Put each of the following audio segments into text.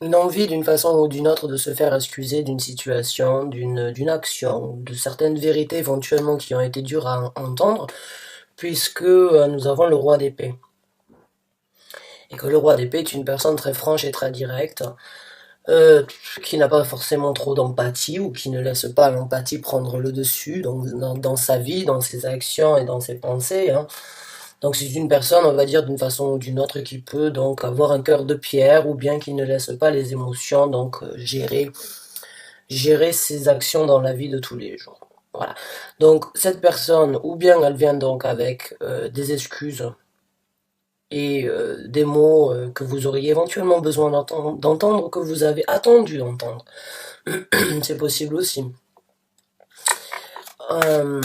une envie d'une façon ou d'une autre de se faire excuser d'une situation, d'une action, de certaines vérités éventuellement qui ont été dures à entendre, puisque nous avons le roi d'épée. Et que le roi d'épée est une personne très franche et très directe, euh, qui n'a pas forcément trop d'empathie ou qui ne laisse pas l'empathie prendre le dessus dans sa vie, dans ses actions et dans ses pensées, hein. Donc c'est une personne, on va dire d'une façon ou d'une autre, qui peut donc avoir un cœur de pierre ou bien qui ne laisse pas les émotions donc gérer ses actions dans la vie de tous les jours. Voilà. Donc cette personne, ou bien elle vient donc avec des excuses et des mots que vous auriez éventuellement besoin d'entendre, que vous avez attendu d'entendre. C'est possible aussi. Euh,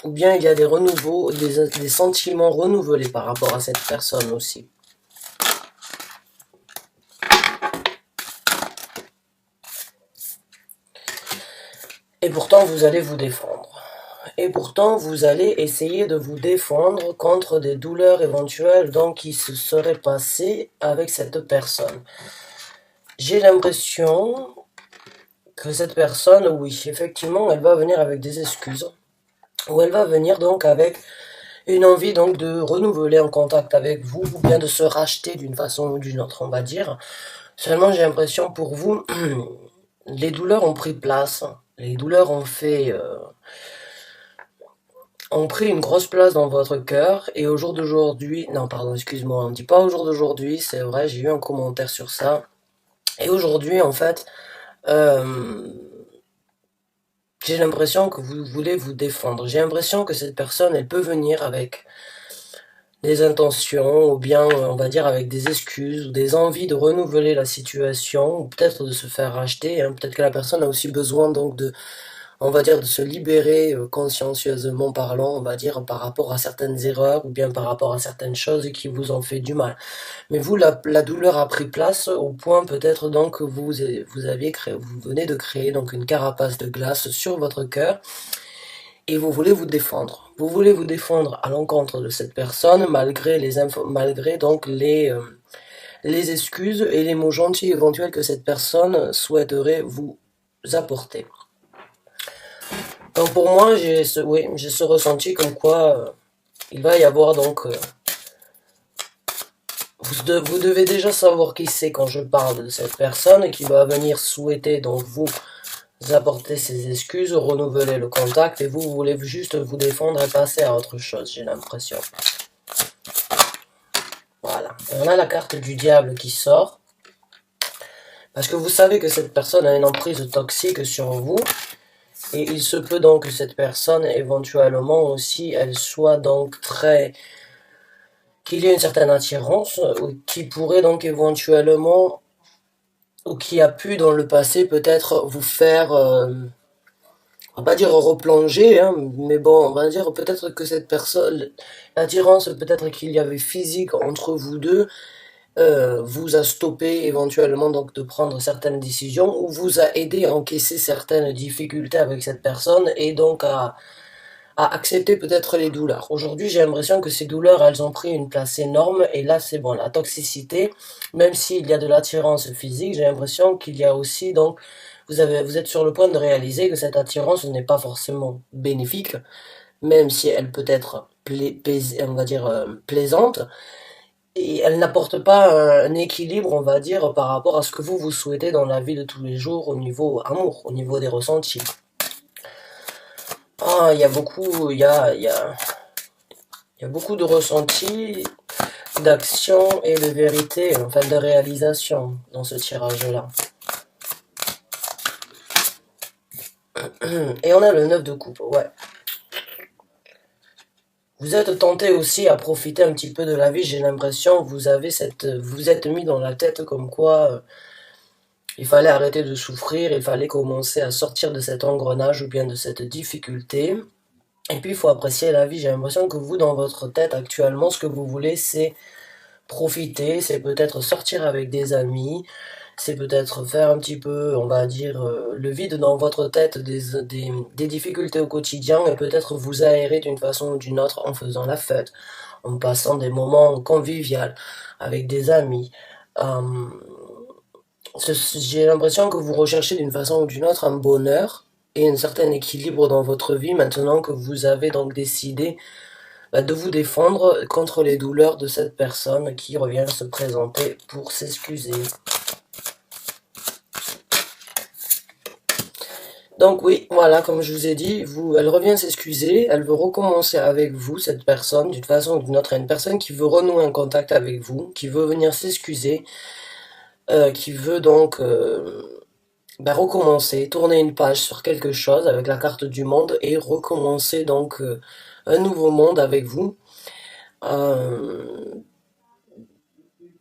ou bien il y a des renouveaux, des sentiments renouvelés par rapport à cette personne aussi. Et pourtant, vous allez vous défendre. Et pourtant, vous allez essayer de vous défendre contre des douleurs éventuelles donc qui se seraient passées avec cette personne. J'ai l'impression que cette personne, oui, effectivement, elle va venir avec des excuses. Ou elle va venir donc avec une envie donc de renouveler un contact avec vous, ou bien de se racheter d'une façon ou d'une autre, on va dire. Seulement, j'ai l'impression pour vous, les douleurs ont pris place. Les douleurs ont pris une grosse place dans votre cœur, et au jour d'aujourd'hui, non pardon, excuse-moi, on ne dit pas au jour d'aujourd'hui, c'est vrai, j'ai eu un commentaire sur ça, et aujourd'hui en fait, euh, j'ai l'impression que vous voulez vous défendre, j'ai l'impression que cette personne, elle peut venir avec des intentions, ou bien on va dire avec des excuses, ou des envies de renouveler la situation, ou peut-être de se faire racheter, hein. Peut-être que la personne a aussi besoin donc on va dire, de se libérer consciencieusement parlant, on va dire, par rapport à certaines erreurs ou bien par rapport à certaines choses qui vous ont fait du mal. Mais vous, la douleur a pris place au point peut-être donc que vous aviez créé, vous venez de créer donc une carapace de glace sur votre cœur et vous voulez vous défendre. Vous voulez vous défendre à l'encontre de cette personne malgré malgré donc les excuses et les mots gentils éventuels que cette personne souhaiterait vous apporter. Donc pour moi, oui, j'ai ce ressenti comme quoi il va y avoir donc... vous devez déjà savoir qui c'est quand je parle de cette personne qui va venir souhaiter donc vous apporter ses excuses, renouveler le contact et vous voulez juste vous défendre et passer à autre chose, j'ai l'impression. Voilà. Et on a la carte du diable qui sort parce que vous savez que cette personne a une emprise toxique sur vous. Et il se peut donc que cette personne, éventuellement aussi, elle soit donc qu'il y ait une certaine attirance, qui pourrait donc éventuellement, ou qui a pu dans le passé peut-être vous faire, on va pas dire replonger, hein, mais bon, on va dire peut-être que cette personne, l'attirance peut-être qu'il y avait physique entre vous deux, vous a stoppé éventuellement donc de prendre certaines décisions, ou vous a aidé à encaisser certaines difficultés avec cette personne, et donc à accepter peut-être les douleurs. Aujourd'hui, j'ai l'impression que ces douleurs, elles ont pris une place énorme, et là, c'est bon, la toxicité, même s'il y a de l'attirance physique, j'ai l'impression qu'il y a aussi, donc, vous êtes sur le point de réaliser que cette attirance n'est pas forcément bénéfique, même si elle peut être, on va dire, plaisante, et elle n'apporte pas un équilibre, on va dire, par rapport à ce que vous souhaitez dans la vie de tous les jours au niveau amour, au niveau des ressentis. Ah, il y a beaucoup, il y a beaucoup de ressentis, d'action et de vérité, enfin de réalisation dans ce tirage-là. Et on a le 9 de coupe, ouais. Vous êtes tenté aussi à profiter un petit peu de la vie, j'ai l'impression, vous êtes mis dans la tête comme quoi il fallait arrêter de souffrir, il fallait commencer à sortir de cet engrenage ou bien de cette difficulté. Et puis il faut apprécier la vie, j'ai l'impression que vous, dans votre tête actuellement, ce que vous voulez, c'est profiter, c'est peut-être sortir avec des amis, c'est peut-être faire un petit peu, on va dire, le vide dans votre tête des difficultés au quotidien et peut-être vous aérer d'une façon ou d'une autre en faisant la fête, en passant des moments conviviaux avec des amis. Euh, J'ai l'impression que vous recherchez d'une façon ou d'une autre un bonheur et un certain équilibre dans votre vie maintenant que vous avez donc décidé de vous défendre contre les douleurs de cette personne qui revient se présenter pour s'excuser. Donc oui, voilà, comme je vous ai dit, elle revient s'excuser, elle veut recommencer avec vous, cette personne, d'une façon ou d'une autre. Il y a une personne qui veut renouer un contact avec vous, qui veut venir s'excuser, qui veut donc recommencer, tourner une page sur quelque chose avec la carte du monde et recommencer donc un nouveau monde avec vous. Euh,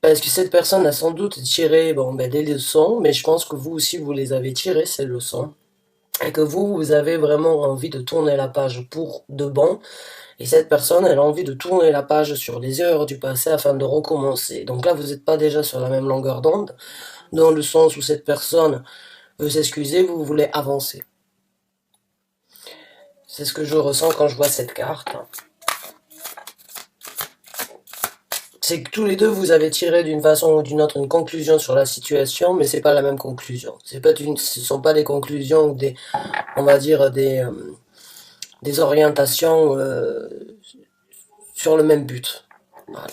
Parce que cette personne a sans doute tiré des leçons, mais je pense que vous aussi vous les avez tirées ces leçons. Et que vous avez vraiment envie de tourner la page pour de bon. Et cette personne, elle a envie de tourner la page sur les erreurs du passé afin de recommencer. Donc là, vous n'êtes pas déjà sur la même longueur d'onde, dans le sens où cette personne veut s'excuser, vous voulez avancer. C'est ce que je ressens quand je vois cette carte. C'est que tous les deux, vous avez tiré d'une façon ou d'une autre une conclusion sur la situation, mais c'est pas la même conclusion. Ce sont pas des conclusions ou on va dire des orientations sur le même but. Voilà.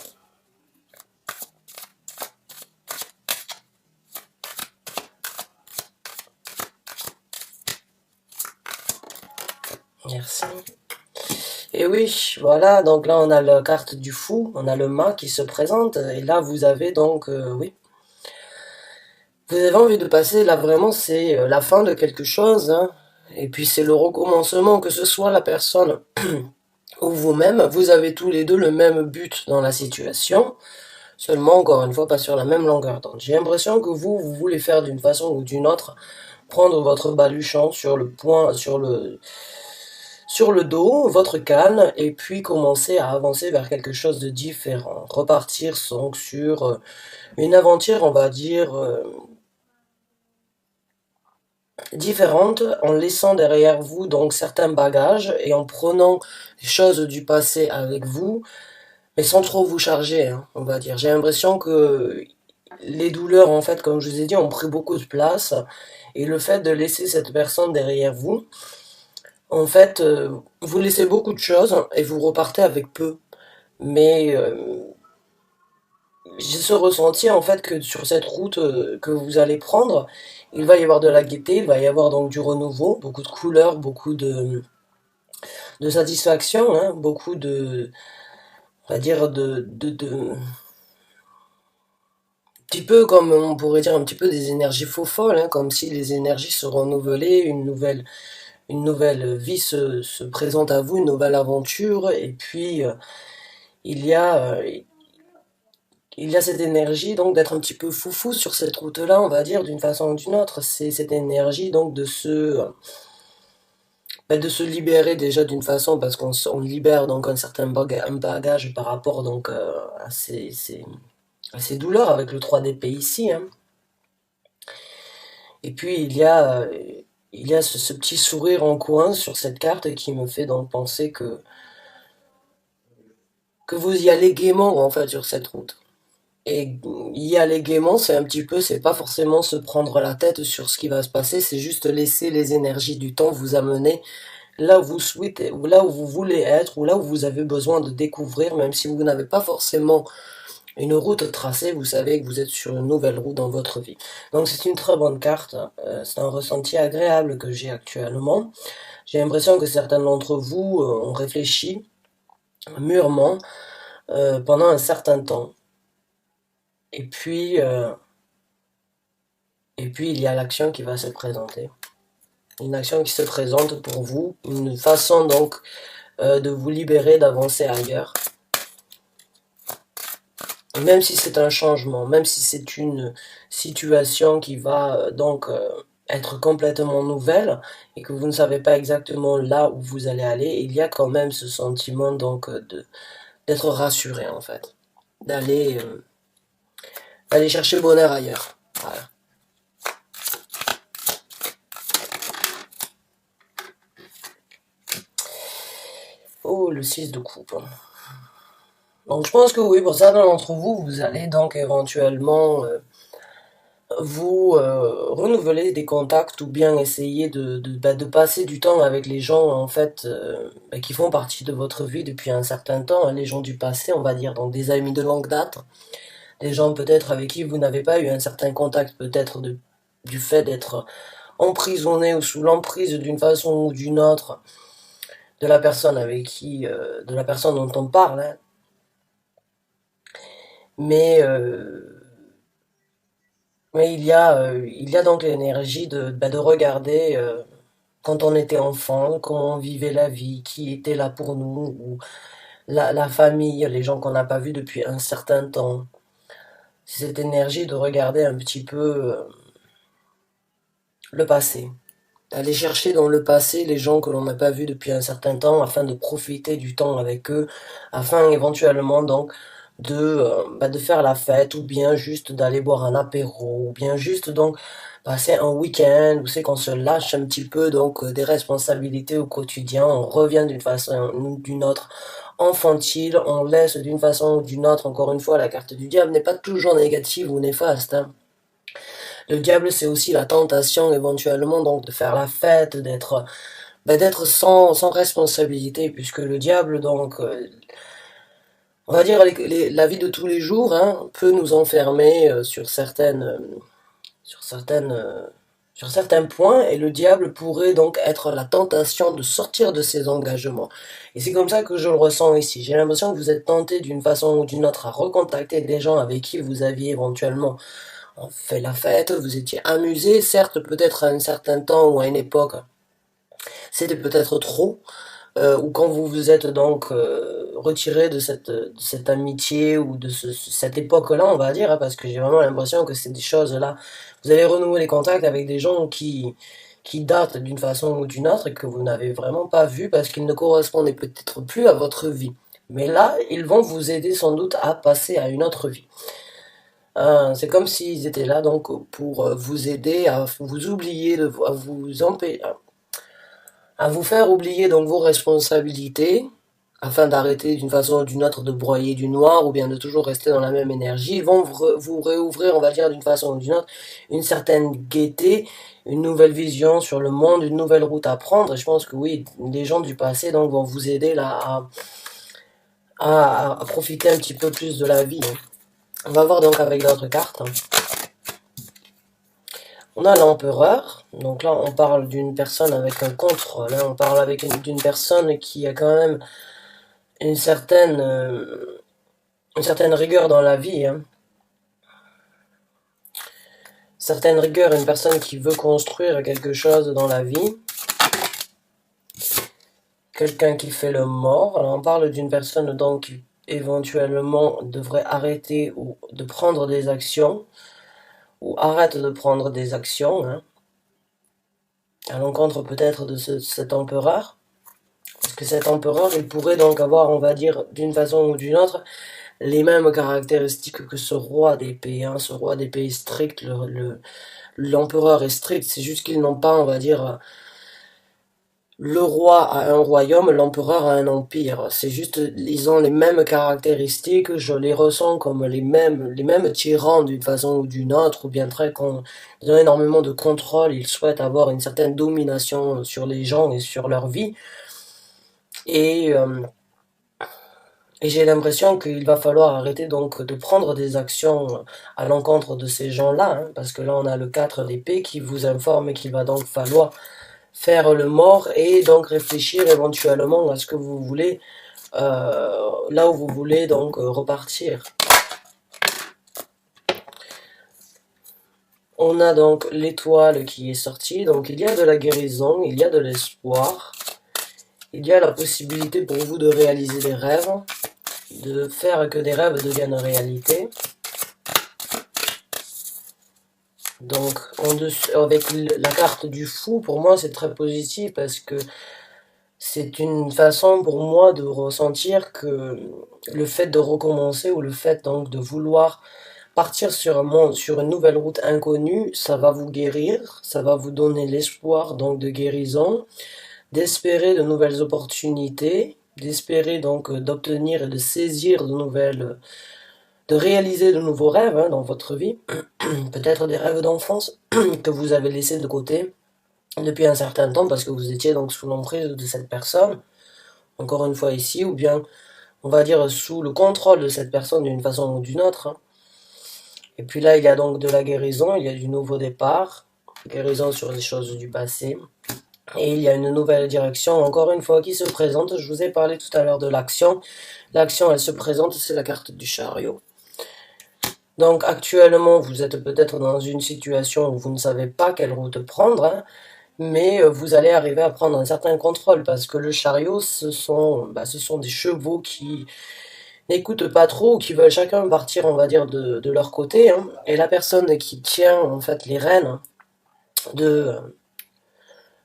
Merci. Et oui, voilà, donc là on a la carte du fou, on a le mât qui se présente, et là vous avez donc, oui, vous avez envie de passer, là vraiment c'est la fin de quelque chose, hein, et puis c'est le recommencement, que ce soit la personne ou vous-même, vous avez tous les deux le même but dans la situation, seulement encore une fois pas sur la même longueur d'onde. J'ai l'impression que vous voulez faire d'une façon ou d'une autre, prendre votre baluchon sur le point, sur le dos, votre canne, et puis commencer à avancer vers quelque chose de différent. Repartir donc sur une aventure, on va dire, différente, en laissant derrière vous donc certains bagages et en prenant les choses du passé avec vous, mais sans trop vous charger, hein, on va dire. J'ai l'impression que les douleurs, en fait, comme je vous ai dit, ont pris beaucoup de place, et le fait de laisser cette personne derrière vous, en fait, vous laissez beaucoup de choses et vous repartez avec peu. Mais j'ai ce ressenti en fait que sur cette route que vous allez prendre, il va y avoir de la gaieté, il va y avoir donc du renouveau, beaucoup de couleurs, beaucoup de satisfaction, hein, beaucoup on va dire un petit peu comme on pourrait dire un petit peu des énergies faux folles, hein, comme si les énergies se renouvelaient, une nouvelle vie se présente à vous, une nouvelle aventure, et puis il y a il y a cette énergie donc d'être un petit peu foufou sur cette route-là, on va dire, d'une façon ou d'une autre. C'est cette énergie donc de se libérer déjà d'une façon, parce on libère donc un bagage par rapport donc à ces douleurs avec le 3DP ici, hein. Et puis il y a ce petit sourire en coin sur cette carte qui me fait donc penser que vous y allez gaiement en fait sur cette route. Et y aller gaiement, c'est un petit peu, c'est pas forcément se prendre la tête sur ce qui va se passer, c'est juste laisser les énergies du temps vous amener là où vous souhaitez, ou là où vous voulez être, ou là où vous avez besoin de découvrir, même si vous n'avez pas forcément une route tracée, vous savez que vous êtes sur une nouvelle route dans votre vie. Donc c'est une très bonne carte, c'est un ressenti agréable que j'ai actuellement. J'ai l'impression que certains d'entre vous ont réfléchi mûrement pendant un certain temps. Et puis, euh, et puis il y a l'action qui va se présenter. Une action qui se présente pour vous, une façon donc de vous libérer, d'avancer ailleurs. Et même si c'est un changement, même si c'est une situation qui va être complètement nouvelle et que vous ne savez pas exactement là où vous allez aller, il y a quand même ce sentiment donc d'être rassuré en fait, d'aller d'aller chercher le bonheur ailleurs. Voilà. Oh, le 6 de coupe. Donc je pense que oui, pour certains d'entre vous, vous allez donc éventuellement vous renouvelez des contacts ou bien essayez de passer du temps avec les gens en fait qui font partie de votre vie depuis un certain temps, hein, les gens du passé, on va dire, donc des amis de longue date, des gens peut-être avec qui vous n'avez pas eu un certain contact, peut-être du fait d'être emprisonné ou sous l'emprise d'une façon ou d'une autre de la personne avec qui, de la personne dont on parle, hein. Mais il y a donc l'énergie de regarder quand on était enfant, comment on vivait la vie, qui était là pour nous, ou la famille, les gens qu'on n'a pas vus depuis un certain temps. C'est cette énergie de regarder un petit peu le passé. Aller chercher dans le passé les gens que l'on n'a pas vus depuis un certain temps afin de profiter du temps avec eux, afin éventuellement donc de faire la fête ou bien juste d'aller boire un apéro ou bien juste donc passer un week-end où c'est qu'on se lâche un petit peu donc des responsabilités au quotidien, on revient d'une façon ou d'une autre infantile, on laisse d'une façon ou d'une autre, encore une fois la carte du diable n'est pas toujours négative ou néfaste, hein. Le diable, c'est aussi la tentation éventuellement donc de faire la fête, d'être sans responsabilité, puisque le diable donc on va dire la vie de tous les jours hein, peut nous enfermer sur certaines sur certains points et le diable pourrait donc être la tentation de sortir de ses engagements. Et c'est comme ça que je le ressens ici. J'ai l'impression que vous êtes tenté d'une façon ou d'une autre à recontacter des gens avec qui vous aviez éventuellement fait la fête, vous étiez amusé, certes peut-être à un certain temps ou à une époque, c'était peut-être trop, ou quand vous vous êtes donc retiré de cette amitié ou de cette époque-là, on va dire, hein, parce que j'ai vraiment l'impression que c'est des choses-là. Vous allez renouer les contacts avec des gens qui datent d'une façon ou d'une autre et que vous n'avez vraiment pas vu parce qu'ils ne correspondaient peut-être plus à votre vie. Mais là, ils vont vous aider sans doute à passer à une autre vie. C'est comme s'ils étaient là donc pour vous aider à vous oublier, à vous empêcher, à vous faire oublier donc vos responsabilités, afin d'arrêter d'une façon ou d'une autre de broyer du noir ou bien de toujours rester dans la même énergie. Ils vont vous réouvrir, on va dire d'une façon ou d'une autre, une certaine gaieté, une nouvelle vision sur le monde, une nouvelle route à prendre. Et je pense que oui, les gens du passé donc vont vous aider là à profiter un petit peu plus de la vie, hein. On va voir donc avec d'autres cartes, hein. On a l'empereur, donc là on parle d'une personne avec un contrôle, hein. On parle d'une personne qui a quand même une certaine rigueur dans la vie, hein. Certaine rigueur, une personne qui veut construire quelque chose dans la vie, quelqu'un qui fait le mort. Alors on parle d'une personne donc qui éventuellement devrait arrêter ou de prendre des actions, ou arrête de prendre des actions, hein, à l'encontre peut-être de cet empereur. Parce que cet empereur, il pourrait donc avoir, on va dire, d'une façon ou d'une autre, les mêmes caractéristiques que ce roi d'épée, hein. Ce roi d'épée est strict, l'empereur est strict, c'est juste qu'ils n'ont pas, on va dire, le roi a un royaume, l'empereur a un empire. C'est juste, ils ont les mêmes caractéristiques, je les ressens comme les mêmes tyrans d'une façon ou d'une autre, ou bien très ils ont énormément de contrôle, ils souhaitent avoir une certaine domination sur les gens et sur leur vie. Et, euh, et j'ai l'impression qu'il va falloir arrêter donc de prendre des actions à l'encontre de ces gens-là, hein, parce que là on a le 4 d'épée qui vous informe qu'il va donc falloir faire le mort et donc réfléchir éventuellement à ce que vous voulez, là où vous voulez donc repartir. On a donc l'étoile qui est sortie, donc il y a de la guérison, il y a de l'espoir, il y a la possibilité pour vous de réaliser des rêves, de faire que des rêves deviennent réalité. Donc, avec la carte du fou, pour moi, c'est très positif parce que c'est une façon pour moi de ressentir que le fait de recommencer ou le fait donc de vouloir partir sur un monde, sur une nouvelle route inconnue, ça va vous guérir, ça va vous donner l'espoir donc de guérison, d'espérer de nouvelles opportunités, d'espérer donc d'obtenir et de saisir de réaliser de nouveaux rêves dans votre vie, peut-être des rêves d'enfance que vous avez laissés de côté depuis un certain temps parce que vous étiez donc sous l'emprise de cette personne, encore une fois ici, ou bien on va dire sous le contrôle de cette personne d'une façon ou d'une autre. Et puis là, il y a donc de la guérison, il y a du nouveau départ, guérison sur les choses du passé. Et il y a une nouvelle direction, encore une fois, qui se présente. Je vous ai parlé tout à l'heure de l'action. L'action, elle se présente, c'est la carte du chariot. Donc actuellement, vous êtes peut-être dans une situation où vous ne savez pas quelle route prendre, mais vous allez arriver à prendre un certain contrôle, parce que le chariot, ce sont des chevaux qui n'écoutent pas trop, qui veulent chacun partir, on va dire, de leur côté, et la personne qui tient en fait les rênes de,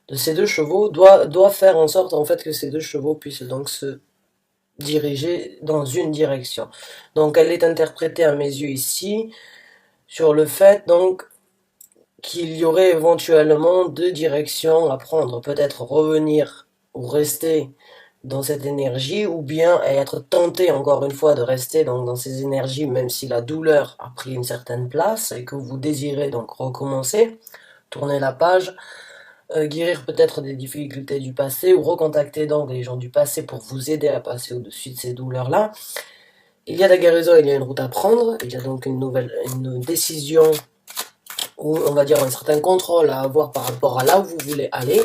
de ces deux chevaux doit faire en sorte en fait que ces deux chevaux puissent donc se diriger dans une direction. Donc elle est interprétée à mes yeux ici sur le fait donc qu'il y aurait éventuellement deux directions à prendre, peut-être revenir ou rester dans cette énergie, ou bien être tenté encore une fois de rester dans ces énergies, même si la douleur a pris une certaine place et que vous désirez donc recommencer, tourner la page, guérir peut-être des difficultés du passé, ou recontacter donc les gens du passé pour vous aider à passer au-dessus de ces douleurs-là. Il y a la guérison, il y a une route à prendre, il y a donc une décision, ou on va dire un certain contrôle à avoir par rapport à là où vous voulez aller.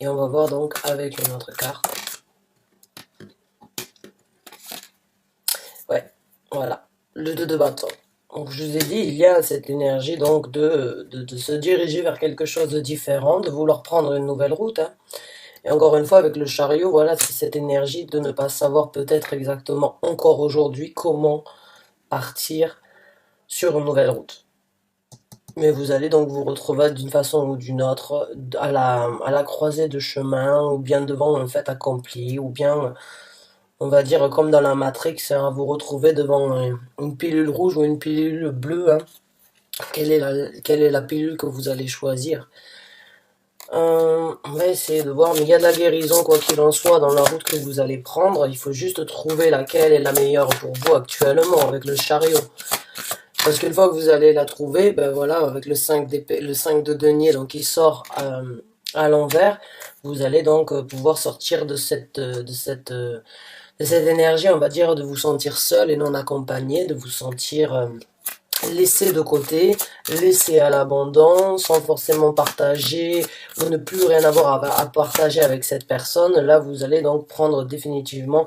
Et on va voir donc avec une autre carte. Ouais, voilà, le 2 de bâton. Donc je vous ai dit, il y a cette énergie donc de se diriger vers quelque chose de différent, de vouloir prendre une nouvelle route. Et encore une fois, avec le chariot, voilà, c'est cette énergie de ne pas savoir peut-être exactement encore aujourd'hui comment partir sur une nouvelle route. Mais vous allez donc vous retrouver d'une façon ou d'une autre à la croisée de chemin, ou bien devant un fait accompli, ou bien, on va dire, comme dans la Matrix, vous retrouver devant une pilule rouge ou une pilule bleue. Quelle est la pilule que vous allez choisir? On va essayer de voir, mais il y a de la guérison quoi qu'il en soit dans la route que vous allez prendre. Il faut juste trouver laquelle est la meilleure pour vous actuellement avec le chariot. Parce qu'une fois que vous allez la trouver, ben voilà, avec le 5 d'épée, le 5 de denier, donc il sort à l'envers, vous allez donc pouvoir sortir de cette énergie, on va dire, de vous sentir seul et non accompagné, de vous sentir laissé de côté, laissé à l'abandon, sans forcément partager, ou ne plus rien avoir à partager avec cette personne. Là, vous allez donc prendre définitivement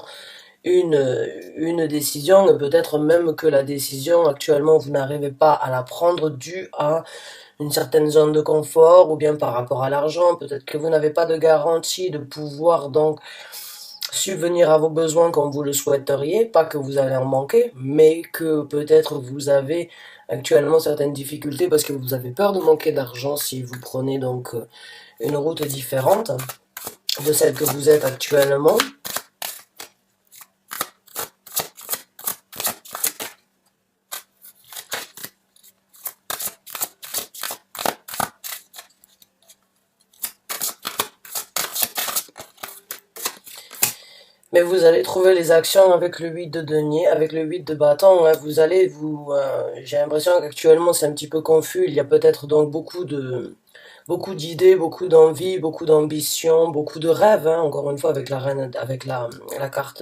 une décision, et peut-être même que la décision, actuellement, vous n'arrivez pas à la prendre due à une certaine zone de confort, ou bien par rapport à l'argent. Peut-être que vous n'avez pas de garantie de pouvoir donc subvenir à vos besoins comme vous le souhaiteriez, pas que vous allez en manquer, mais que peut-être vous avez actuellement certaines difficultés parce que vous avez peur de manquer d'argent si vous prenez donc une route différente de celle que vous êtes actuellement. Mais vous allez trouver les actions avec le 8 de denier, avec le 8 de bâton, vous allez j'ai l'impression qu'actuellement c'est un petit peu confus, il y a peut-être donc beaucoup d'idées, beaucoup d'envies, beaucoup d'ambitions, beaucoup de rêves, encore une fois avec la reine, avec la carte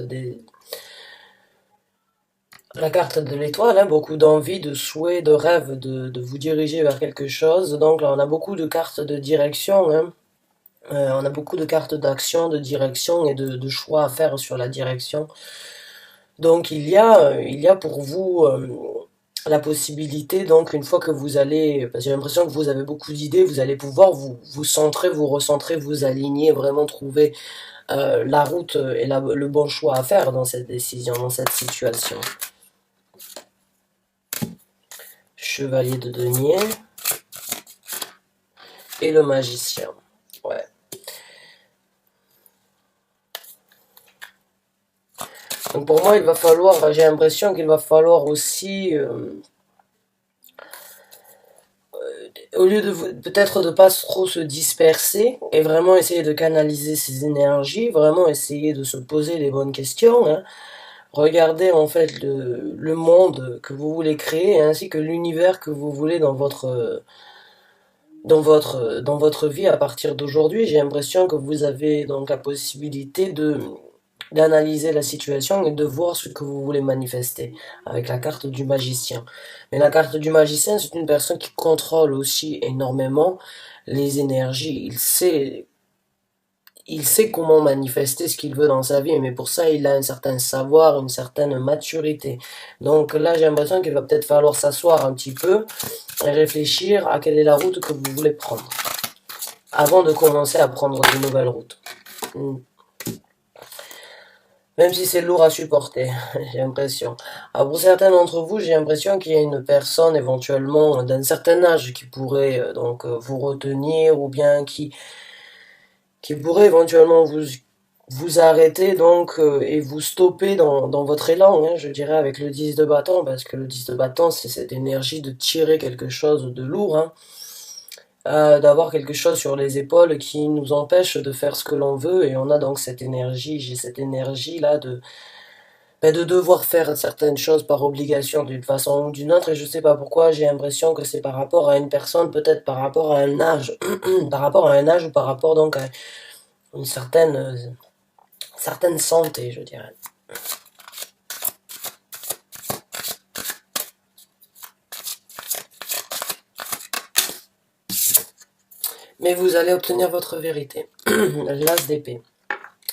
la carte de l'étoile, beaucoup d'envie, de souhaits, de rêves, de vous diriger vers quelque chose. Donc là on a beaucoup de cartes de direction, on a beaucoup de cartes d'action, de direction et de choix à faire sur la direction. Donc il y a pour vous la possibilité, donc une fois que vous allez, parce que j'ai l'impression que vous avez beaucoup d'idées, vous allez pouvoir vous centrer, vous recentrer, vous aligner, vraiment trouver la route et le bon choix à faire dans cette décision, dans cette situation. Chevalier de denier et le magicien. Ouais. Donc pour moi, il va falloir, j'ai l'impression qu'il va falloir aussi au lieu de peut-être de pas trop se disperser et vraiment essayer de canaliser ses énergies, vraiment essayer de se poser les bonnes questions, hein. Regardez en fait le monde que vous voulez créer ainsi que l'univers que vous voulez dans votre vie à partir d'aujourd'hui. J'ai l'impression que vous avez donc la possibilité d'analyser la situation et de voir ce que vous voulez manifester avec la carte du magicien. Mais la carte du magicien, c'est une personne qui contrôle aussi énormément les énergies. Il sait comment manifester ce qu'il veut dans sa vie, mais pour ça, il a un certain savoir, une certaine maturité. Donc là, j'ai l'impression qu'il va peut-être falloir s'asseoir un petit peu et réfléchir à quelle est la route que vous voulez prendre avant de commencer à prendre de nouvelles routes. Même si c'est lourd à supporter, j'ai l'impression. Alors pour certains d'entre vous, j'ai l'impression qu'il y a une personne éventuellement d'un certain âge qui pourrait vous retenir ou bien qui pourrait éventuellement vous arrêter et vous stopper dans votre élan, hein, je dirais avec le 10 de bâton, parce que le 10 de bâton c'est cette énergie de tirer quelque chose de lourd, hein, d'avoir quelque chose sur les épaules qui nous empêche de faire ce que l'on veut, et on a donc cette énergie, j'ai cette énergie là de devoir faire certaines choses par obligation d'une façon ou d'une autre, et je sais pas pourquoi, j'ai l'impression que c'est par rapport à une personne, peut-être par rapport à un âge, par rapport à un âge ou par rapport donc à une certaine santé, je dirais. Mais vous allez obtenir votre vérité. L'as d'épée.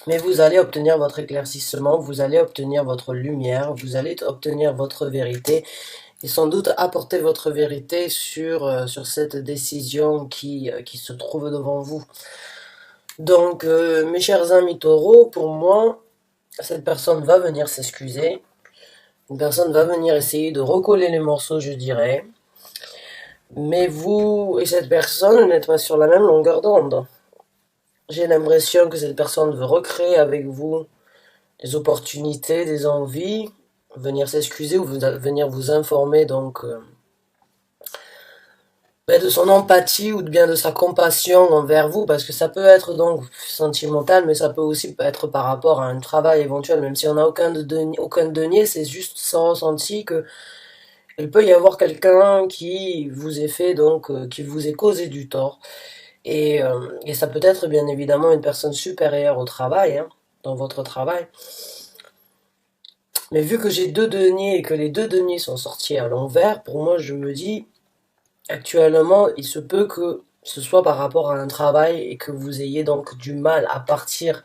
Mais vous allez obtenir votre éclaircissement, vous allez obtenir votre lumière, vous allez obtenir votre vérité et sans doute apporter votre vérité sur cette décision qui se trouve devant vous. Donc, mes chers amis taureaux, pour moi, cette personne va venir s'excuser. Une personne va venir essayer de recoller les morceaux, je dirais. Mais vous et cette personne n'êtes pas sur la même longueur d'onde. J'ai l'impression que cette personne veut recréer avec vous des opportunités, des envies, venir s'excuser ou venir vous informer de son empathie ou bien de sa compassion envers vous, parce que ça peut être donc sentimental, mais ça peut aussi être par rapport à un travail éventuel, même si on n'a aucun denier, c'est juste son ressenti que il peut y avoir quelqu'un qui vous ait fait qui vous ait causé du tort. Et ça peut être bien évidemment une personne supérieure au travail, hein, dans votre travail. Mais vu que j'ai deux deniers et que les deux deniers sont sortis à l'envers, pour moi je me dis, actuellement il se peut que ce soit par rapport à un travail et que vous ayez donc du mal à partir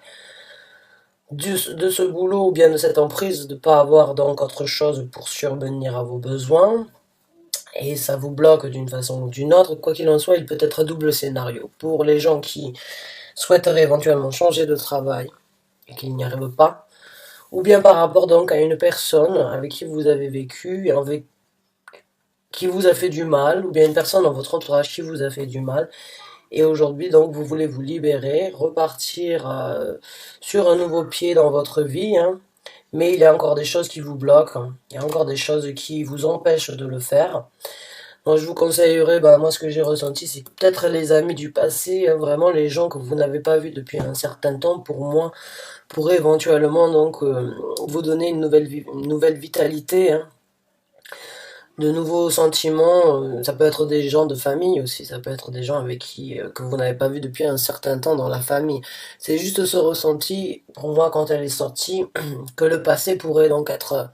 de ce boulot ou bien de cette emprise, de ne pas avoir donc autre chose pour survenir à vos besoins. Et ça vous bloque d'une façon ou d'une autre. Quoi qu'il en soit, il peut être un double scénario. Pour les gens qui souhaiteraient éventuellement changer de travail et qu'ils n'y arrivent pas, ou bien par rapport donc à une personne avec qui vous avez vécu et avec qui vous a fait du mal, ou bien une personne dans votre entourage qui vous a fait du mal, et aujourd'hui donc vous voulez vous libérer, repartir sur un nouveau pied dans votre vie, hein, mais il y a encore des choses qui vous bloquent, hein. Il y a encore des choses qui vous empêchent de le faire. Moi, je vous conseillerais, moi, ce que j'ai ressenti, c'est peut-être les amis du passé, hein, vraiment les gens que vous n'avez pas vus depuis un certain temps, pour moi, pourraient éventuellement vous donner une nouvelle vitalité, hein, de nouveaux sentiments. Ça peut être des gens de famille aussi, ça peut être des gens avec qui que vous n'avez pas vu depuis un certain temps dans la famille. C'est juste ce ressenti, pour moi, quand elle est sortie, que le passé pourrait donc être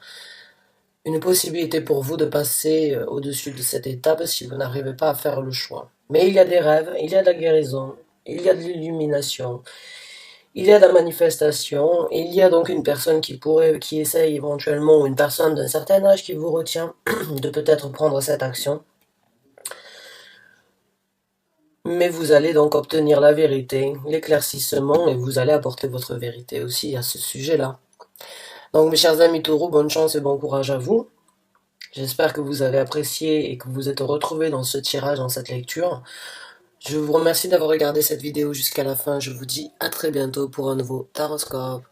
une possibilité pour vous de passer au-dessus de cette étape si vous n'arrivez pas à faire le choix. Mais il y a des rêves, il y a de la guérison, il y a de l'illumination, il y a de la manifestation, il y a donc une personne qui essaye éventuellement, ou une personne d'un certain âge qui vous retient de peut-être prendre cette action. Mais vous allez donc obtenir la vérité, l'éclaircissement, et vous allez apporter votre vérité aussi à ce sujet-là. Donc mes chers amis taureaux, bonne chance et bon courage à vous. J'espère que vous avez apprécié et que vous êtes retrouvés dans ce tirage, dans cette lecture. Je vous remercie d'avoir regardé cette vidéo jusqu'à la fin. Je vous dis à très bientôt pour un nouveau Taroscope.